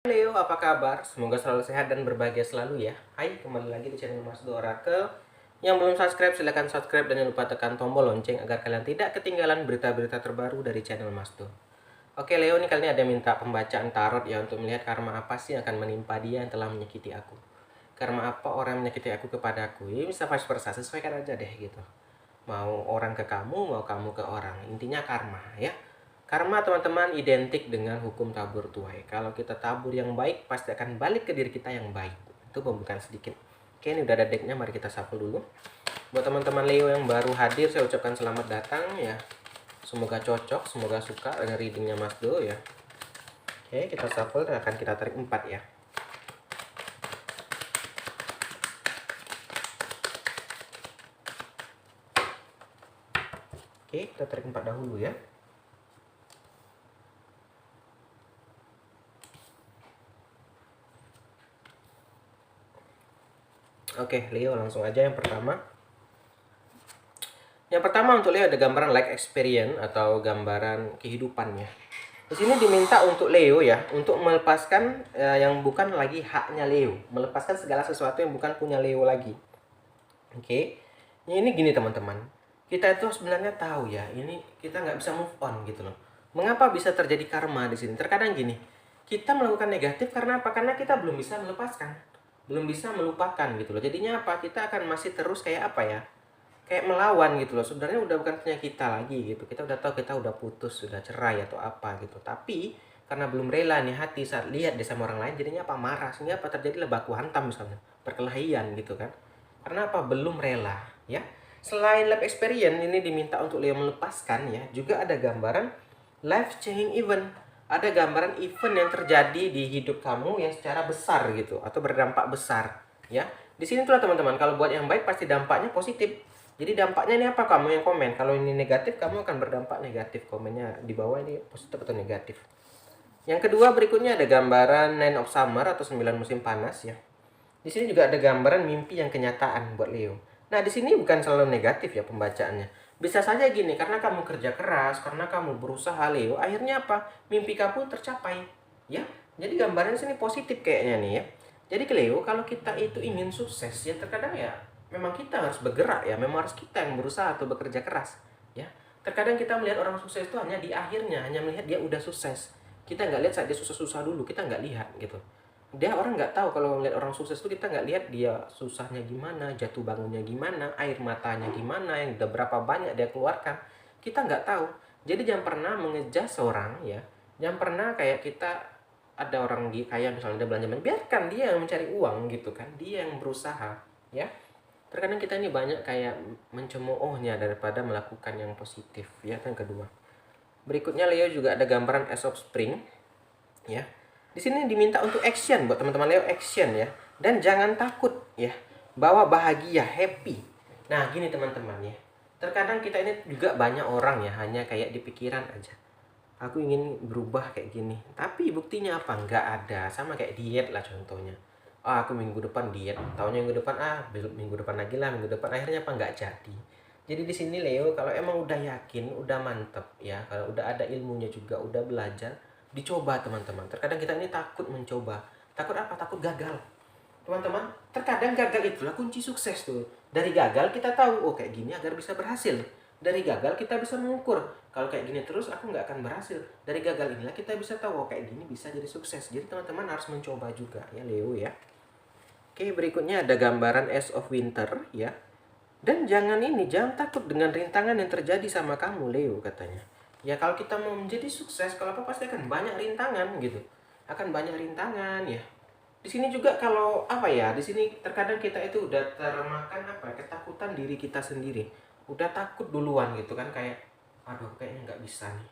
Leo, apa kabar? Semoga selalu sehat dan berbahagia selalu ya. Hai, kembali lagi di channel Mas Do Oracle. Yang belum subscribe, silahkan subscribe dan jangan lupa tekan tombol lonceng agar kalian tidak ketinggalan berita-berita terbaru dari channel Mas Do. Oke Leo, ini kali ini ada minta pembacaan tarot ya untuk melihat karma apa sih yang akan menimpa dia yang telah menyakiti aku. Karma apa orang yang menyakiti aku kepada aku? Ini bisa vice versa, sesuaikan aja deh gitu. Mau orang ke kamu, mau kamu ke orang. Intinya karma ya. Karma teman-teman identik dengan hukum tabur tuai. Kalau kita tabur yang baik, pasti akan balik ke diri kita yang baik. Itu pembukaan sedikit. Oke, ini udah ada decknya, mari kita shuffle dulu. Buat teman-teman Leo yang baru hadir, saya ucapkan selamat datang ya. Semoga cocok, semoga suka dengan readingnya Mas Do ya. Oke, kita shuffle dan akan kita tarik 4 ya. Oke, kita tarik 4 dahulu ya. Oke, Leo langsung aja yang pertama. Yang pertama untuk Leo ada gambaran life experience atau gambaran kehidupannya. Di sini diminta untuk Leo ya, untuk melepaskan yang bukan lagi haknya Leo, melepaskan segala sesuatu yang bukan punya Leo lagi. Oke, ini gini teman-teman, kita itu sebenarnya tahu ya, ini kita nggak bisa move on gitu loh. Mengapa bisa terjadi karma di sini? Terkadang gini, kita melakukan negatif karena apa? Karena kita belum bisa melepaskan, belum bisa melupakan gitu loh. Jadinya apa? Kita akan masih terus kayak apa ya? Kayak melawan gitu loh. Sebenarnya udah bukan punya kita lagi gitu. Kita udah tahu kita udah putus, sudah cerai atau apa gitu. Tapi karena belum rela nih hati saat lihat dia sama orang lain, jadinya apa? Marah. Sehingga apa? Terjadilah baku hantam misalnya, perkelahian gitu kan. Karena apa? Belum rela ya. Selain life experience ini diminta untuk Leo melepaskan ya, juga ada gambaran life changing event. Ada gambaran event yang terjadi di hidup kamu yang secara besar gitu atau berdampak besar ya. Di sini tuh teman-teman, kalau buat yang baik pasti dampaknya positif. Jadi dampaknya ini apa? Kamu yang komen. Kalau ini negatif, kamu akan berdampak negatif. Komennya di bawah ini positif atau negatif. Yang kedua berikutnya ada gambaran Nine of Summer atau 9 musim panas ya. Di sini juga ada gambaran mimpi yang kenyataan buat Leo. Nah, di sini bukan selalu negatif ya pembacaannya. Bisa saja gini, karena kamu kerja keras, karena kamu berusaha Leo, akhirnya apa? Mimpi kamu tercapai. Ya. Jadi gambaran sini positif kayaknya nih ya. Jadi ke Leo, kalau kita itu ingin sukses ya terkadang ya memang kita harus bergerak ya, memang harus kita yang berusaha atau bekerja keras ya. Terkadang kita melihat orang sukses itu hanya di akhirnya, hanya melihat dia udah sukses. Kita nggak lihat saat dia susah-susah dulu, kita nggak lihat gitu. Dia orang nggak tahu kalau melihat orang sukses itu kita nggak lihat dia susahnya gimana, jatuh bangunnya gimana, air matanya gimana, yang udah berapa banyak dia keluarkan. Kita nggak tahu. Jadi jangan pernah mengejar seorang ya. Jangan pernah kayak kita ada orang kaya misalnya dia belanja banyak, biarkan dia yang mencari uang gitu kan, dia yang berusaha ya. Terkadang kita ini banyak kayak mencemoohnya daripada melakukan yang positif ya. Yang kedua berikutnya Leo juga ada gambaran Ace of Spring ya. Di sini diminta untuk action buat teman-teman Leo, action ya. Dan jangan takut ya. Bawa bahagia, happy. Nah, gini teman-teman ya. Terkadang kita ini juga banyak orang ya hanya kayak di pikiran aja. Aku ingin berubah kayak gini. Tapi buktinya apa? Nggak ada. Sama kayak diet lah contohnya. Ah, aku minggu depan diet. Tahunnya minggu depan, minggu depan lagi lah. Minggu depan akhirnya apa? Nggak jadi. Jadi di sini Leo, kalau emang udah yakin, udah mantep ya. Kalau udah ada ilmunya juga, udah belajar, dicoba teman-teman. Terkadang kita ini takut mencoba. Takut apa? Takut gagal. Teman-teman, terkadang gagal itulah kunci sukses tuh. Dari gagal kita tahu, oh kayak gini agar bisa berhasil. Dari gagal kita bisa mengukur, kalau kayak gini terus aku nggak akan berhasil. Dari gagal inilah kita bisa tahu, oh kayak gini bisa jadi sukses. Jadi teman-teman harus mencoba juga ya Leo ya. Oke, berikutnya ada gambaran Ace of Winter ya. Dan jangan takut dengan rintangan yang terjadi sama kamu Leo katanya. Ya kalau kita mau menjadi sukses, kalau apa pasti akan banyak rintangan gitu. Akan banyak rintangan ya. Di sini juga kalau apa ya, di sini terkadang kita itu udah termakan apa? Ketakutan diri kita sendiri. Udah takut duluan gitu kan, kayak aduh kayaknya nggak bisa nih.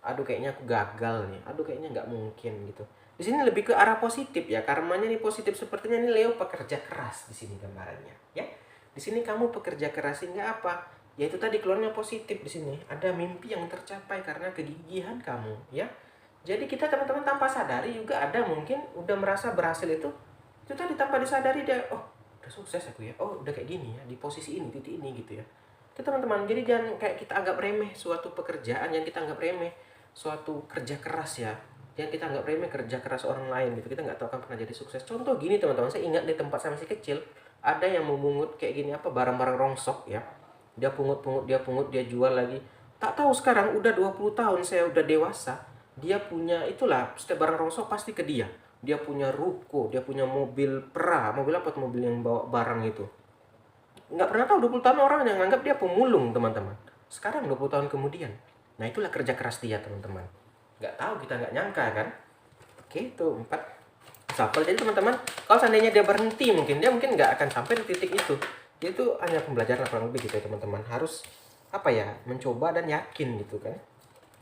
Aduh kayaknya aku gagal nih. Aduh kayaknya nggak mungkin gitu. Di sini lebih ke arah positif ya. Karmanya nih positif, sepertinya nih Leo pekerja keras di sini gambarannya ya. Di sini kamu pekerja keras sehingga apa? Ya itu tadi keluarnya positif di sini. Ada mimpi yang tercapai karena kegigihan kamu ya. Jadi kita teman-teman tanpa sadari juga ada mungkin udah merasa berhasil itu tadi tanpa disadari dia, oh udah sukses aku ya, oh udah kayak gini ya, di posisi ini, titik ini gitu ya. Itu teman-teman, jadi jangan kayak kita anggap remeh suatu pekerjaan, yang kita anggap remeh suatu kerja keras ya. Jangan kita anggap remeh kerja keras orang lain gitu. Kita nggak tahu kan pernah jadi sukses. Contoh gini teman-teman, saya ingat di tempat saya masih kecil, ada yang memungut kayak gini apa barang-barang rongsok ya. Dia pungut-pungut, dia jual lagi. Tak tahu sekarang udah 20 tahun saya udah dewasa, dia punya itulah, setiap barang rongsok pasti ke dia. Dia punya ruko, dia punya mobil mobil apa tuh, mobil yang bawa barang itu. Nggak pernah tahu 20 tahun orang yang nganggap dia pemulung teman-teman. Sekarang 20 tahun kemudian. Nah itulah kerja keras dia teman-teman. Nggak tahu, kita nggak nyangka kan. Oke, itu 4 example. Jadi teman-teman, kalau seandainya dia berhenti, mungkin nggak akan sampai di titik itu. Dia itu hanya pembelajaran kurang lebih gitu ya teman-teman. Harus apa ya, mencoba dan yakin gitu kan.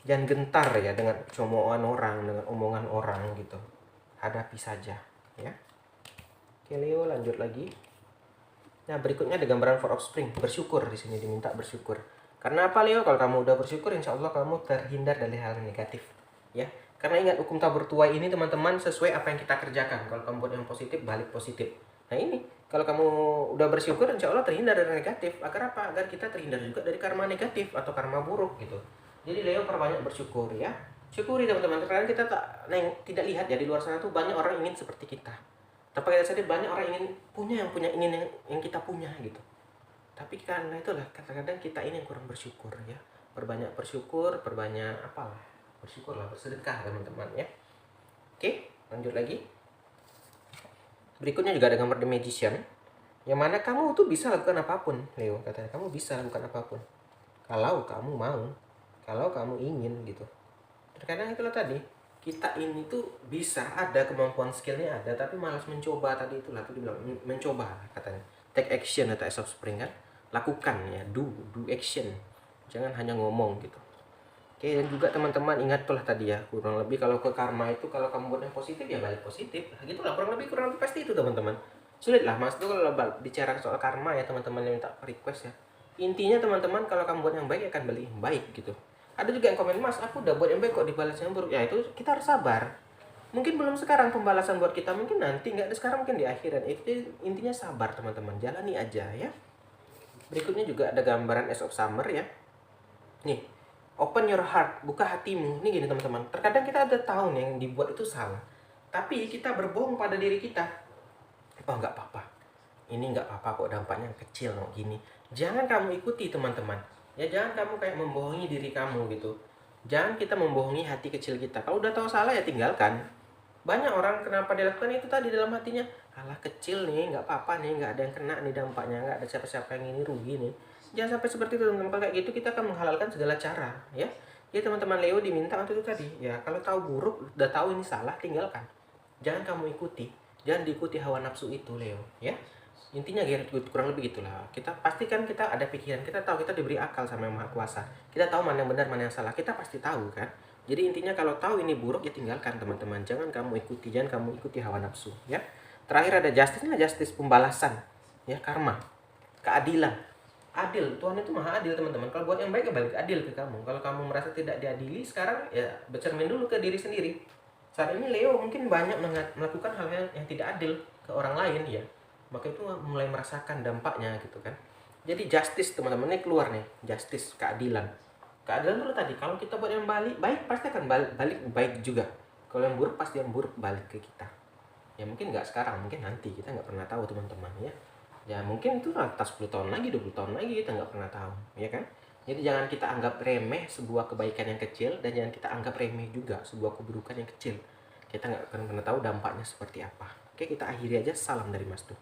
Jangan gentar ya dengan cemoohan orang, dengan omongan orang gitu. Hadapi saja ya. Oke Leo, lanjut lagi. Nah, berikutnya ada gambaran for offspring. Bersyukur, di sini diminta bersyukur. Karena apa Leo? Kalau kamu udah bersyukur, insya Allah kamu terhindar dari hal negatif. Ya, karena ingat hukum tabur tuai ini teman-teman sesuai apa yang kita kerjakan. Kalau kamu buat yang positif, balik positif. Nah ini, kalau kamu udah bersyukur, insya Allah terhindar dari negatif. Agar apa? Agar kita terhindar juga dari karma negatif atau karma buruk gitu. Jadi Leo perbanyak bersyukur ya. Syukuri teman-teman. Karena kita tidak lihat ya, di luar sana tuh banyak orang ingin seperti kita. Tanpa kita sadar banyak orang ingin punya yang kita punya gitu. Tapi karena itulah kadang-kadang kita ini yang kurang bersyukur ya. Perbanyak bersyukur, perbanyak apalah. Bersyukurlah, bersedekah teman-teman ya. Oke, lanjut lagi. Berikutnya juga ada gambar The Magician. Yang mana kamu tuh bisa lakukan apapun, Leo katanya. Kamu bisa lakukan apapun. Kalau kamu mau, kalau kamu ingin gitu. Terkadang itulah tadi, kita ini tuh bisa ada kemampuan, skillnya ada, tapi malas mencoba. Tadi itulah tuh dibilang mencoba katanya. Take action atau as of spring kan, lakukan ya, do action, jangan hanya ngomong gitu. Oke, dan juga teman-teman ingat tuh lah tadi ya, kurang lebih kalau ke karma itu, kalau kamu buat yang positif ya balik positif gitulah, kurang lebih pasti itu teman-teman. Sulit lah mas tuh kalau bicara soal karma ya teman-teman yang minta request ya. Intinya teman-teman, kalau kamu buat yang baik akan balik yang baik gitu. Ada juga yang komen, mas aku udah buat yang baik kok dibalas yang buruk. Ya itu kita harus sabar. Mungkin belum sekarang pembalasan buat kita, mungkin nanti, nggak ada sekarang, mungkin di akhirat. Itu intinya sabar teman-teman, jalani aja ya. Berikutnya juga ada gambaran Ace of Summer ya. Nih, open your heart, buka hatimu. Ini gini teman-teman, terkadang kita ada tahu nih yang dibuat itu salah, tapi kita berbohong pada diri kita. Oh nggak apa-apa, ini nggak apa-apa kok, dampaknya kecil kok gini. Jangan kamu ikuti teman-teman ya, jangan kamu kayak membohongi diri kamu gitu. Jangan kita membohongi hati kecil kita. Kalau udah tahu salah ya tinggalkan. Banyak orang kenapa dilakukan itu tadi, dalam hatinya alah kecil nih, nggak apa-apa nih, nggak ada yang kena nih dampaknya, nggak ada siapa-siapa yang ini rugi nih. Jangan sampai seperti itu teman-teman. Kalau kayak gitu kita akan menghalalkan segala cara ya. Jadi teman-teman Leo diminta untuk itu tadi ya, kalau tahu buruk, udah tahu ini salah, tinggalkan. Jangan kamu ikuti, jangan diikuti hawa nafsu itu Leo ya. Intinya kurang lebih gitulah. Kita pastikan kita ada pikiran, kita tahu, kita diberi akal sama yang maha kuasa. Kita tahu mana yang benar, mana yang salah, kita pasti tahu kan. Jadi intinya kalau tahu ini buruk ya tinggalkan teman-teman. Jangan kamu ikuti, jangan kamu ikuti hawa nafsu ya. Terakhir ada justice, ini justice pembalasan ya, karma, keadilan. Adil, Tuhan itu maha adil teman-teman. Kalau buat yang baik ya balik adil ke kamu. Kalau kamu merasa tidak diadili sekarang ya bercermin dulu ke diri sendiri. Saat ini Leo mungkin banyak melakukan hal yang tidak adil ke orang lain ya, maka itu mulai merasakan dampaknya gitu kan. Jadi justice teman-teman ini keluar nih, justice, keadilan. Keadilan itu tadi, kalau kita buat yang baik pasti akan balik baik juga. Kalau yang buruk pasti yang buruk balik ke kita. Ya mungkin nggak sekarang, mungkin nanti, kita nggak pernah tahu teman-teman ya. Ya mungkin itu atas 10 tahun lagi, 20 tahun lagi, kita nggak pernah tahu ya kan. Jadi jangan kita anggap remeh sebuah kebaikan yang kecil, dan jangan kita anggap remeh juga sebuah keburukan yang kecil. Kita nggak akan pernah tahu dampaknya seperti apa. Oke, kita akhiri aja. Salam dari Mas Tuh.